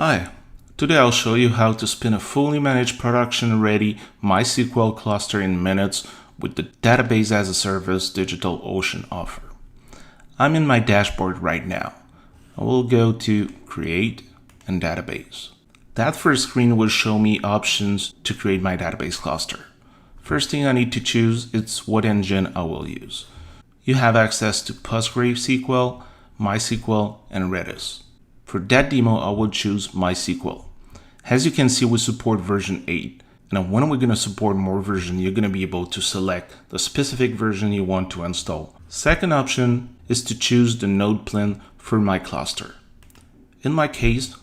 Hi, today I'll show you how to spin a fully managed production-ready MySQL cluster in minutes with the Database as a Service DigitalOcean offer. I'm in my dashboard right now. I will go to Create and Database. That first screen will show me options to create my database cluster. First thing I need to choose is what engine I will use. You have access to PostgreSQL, MySQL, and Redis. For that demo, I will choose MySQL. As you can see, we support version 8. And when we're going to support more version, you're going to be able to select the specific version you want to install. Second option is to choose the node plan for my cluster. In my case,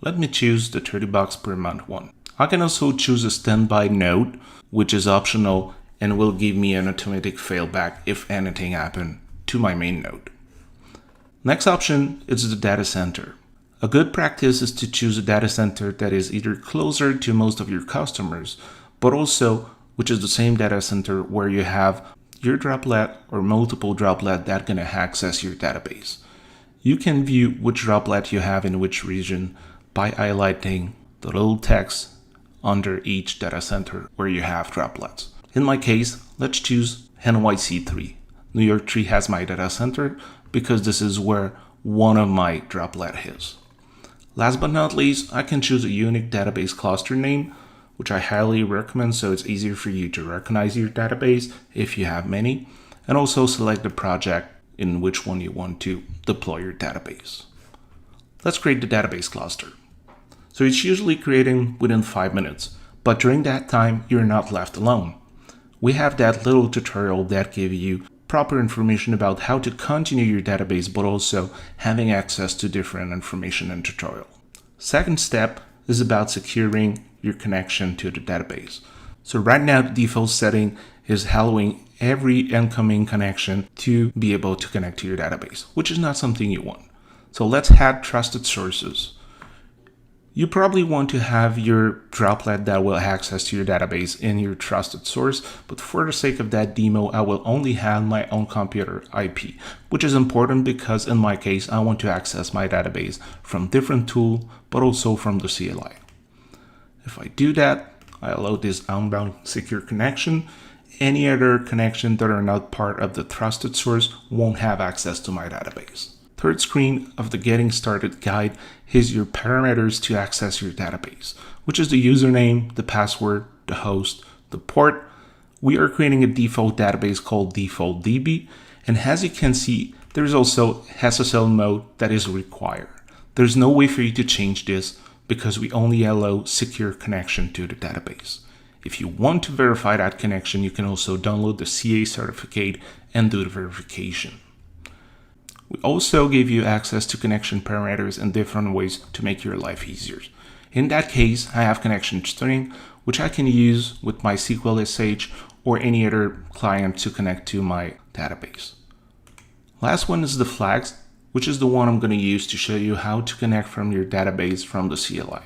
let me choose the $30 per month one. I can also choose a standby node, which is optional and will give me an automatic failback if anything happens to my main node. Next option is the data center. A good practice is to choose a data center that is either closer to most of your customers, but also which is the same data center where you have your droplet or multiple droplet that can access your database. You can view which droplet you have in which region by highlighting the little text under each data center where you have droplets. In my case, let's choose NYC3. New York 3 has my data center because this is where one of my droplet is. Last but not least, I can choose a unique database cluster name, which I highly recommend so it's easier for you to recognize your database if you have many, and also select the project in which one you want to deploy your database. Let's create the database cluster. So it's usually creating within 5 minutes, but during that time, you're not left alone. We have that little tutorial that gives you proper information about how to continue your database, but also having access to different information and tutorial. Second step is about securing your connection to the database. So right now, the default setting is allowing every incoming connection to be able to connect to your database, which is not something you want. So let's add trusted sources. You probably want to have your droplet that will access to your database in your trusted source, but for the sake of that demo, I will only have my own computer IP, which is important because in my case, I want to access my database from different tools, but also from the CLI. If I do that, I allow this outbound secure connection. Any other connection that are not part of the trusted source won't have access to my database. Third screen of the Getting Started guide is your parameters to access your database, which is the username, the password, the host, the port. We are creating a default database called defaultdb, and as you can see, there's also SSL mode that is required. There's no way for you to change this because we only allow secure connection to the database. If you want to verify that connection, you can also download the CA certificate and do the verification. We also give you access to connection parameters in different ways to make your life easier. In that case, I have connection string, which I can use with MySQL SH or any other client to connect to my database. Last one is the flags, which is the one I'm going to use to show you how to connect from your database from the CLI.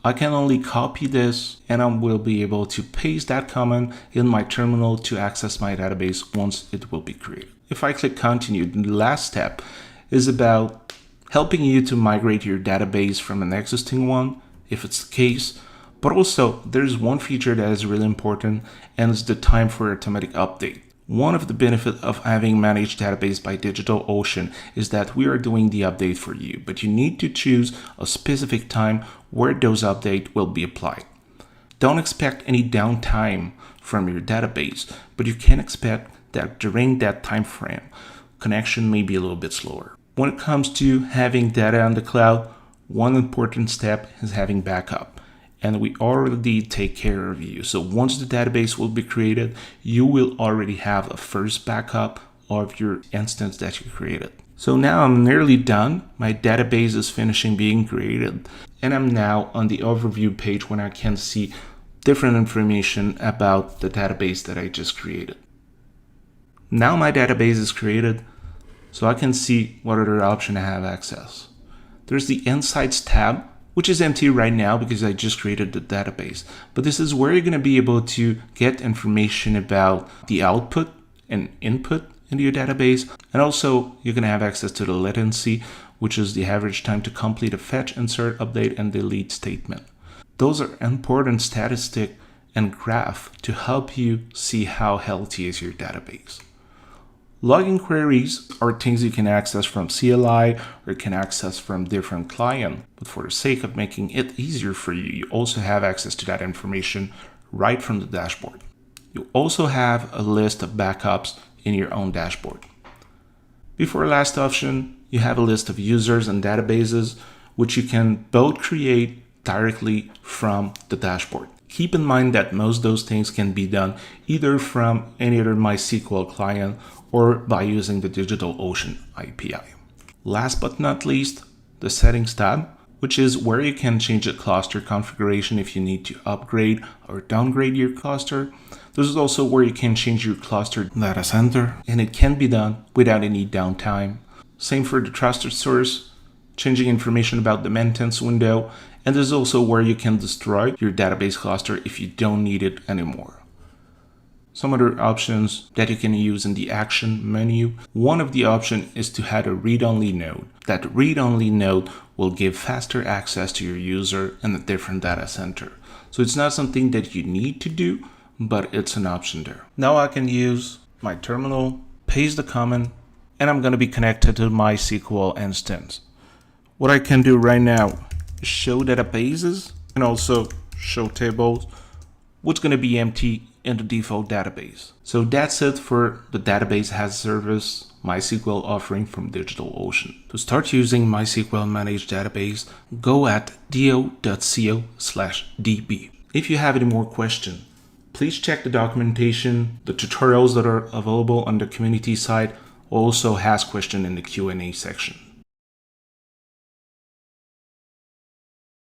I can only copy this and I will be able to paste that command in my terminal to access my database once it will be created. If I click continue, the last step is about helping you to migrate your database from an existing one, if it's the case. But also there's one feature that is really important, and it's the time for automatic update. One of the benefits of having managed database by DigitalOcean is that we are doing the update for you, but you need to choose a specific time where those updates will be applied. Don't expect any downtime from your database, but you can expect that during that time frame, connection may be a little bit slower. When it comes to having data on the cloud, one important step is having backup. And we already take care of you. So once the database will be created, you will already have a first backup of your instance that you created. So now I'm nearly done. My database is finishing being created. And I'm now on the overview page when I can see different information about the database that I just created. Now my database is created, so I can see what other option I have access. There's the Insights tab, which is empty right now because I just created the database. But this is where you're going to be able to get information about the output and input into your database. And also, you're going to have access to the latency, which is the average time to complete a fetch, insert, update, and delete statement. Those are important statistics and graph to help you see how healthy is your database. Logging queries are things you can access from CLI or you can access from different clients. But for the sake of making it easier for you, you also have access to that information right from the dashboard. You also have a list of backups in your own dashboard. Before last option, you have a list of users and databases, which you can both create directly from the dashboard. Keep in mind that most of those things can be done either from any other MySQL client or by using the DigitalOcean API. Last but not least, the Settings tab, which is where you can change the cluster configuration if you need to upgrade or downgrade your cluster. This is also where you can change your cluster data center, and it can be done without any downtime. Same for the trusted source, changing information about the maintenance window, and this is also where you can destroy your database cluster if you don't need it anymore. Some other options that you can use in the action menu. One of the options is to add a read-only node. That read-only node will give faster access to your user in a different data center. So it's not something that you need to do, but it's an option there. Now I can use my terminal, paste the comment, and I'm going to be connected to my MySQL instance. What I can do right now is show databases and also show tables, what's going to be empty in the default database. So that's it for the database as a service MySQL offering from DigitalOcean. To start using MySQL managed database, go at do.co/db. If you have any more questions, please check the documentation. The tutorials that are available on the community side also has questions in the Q&A section.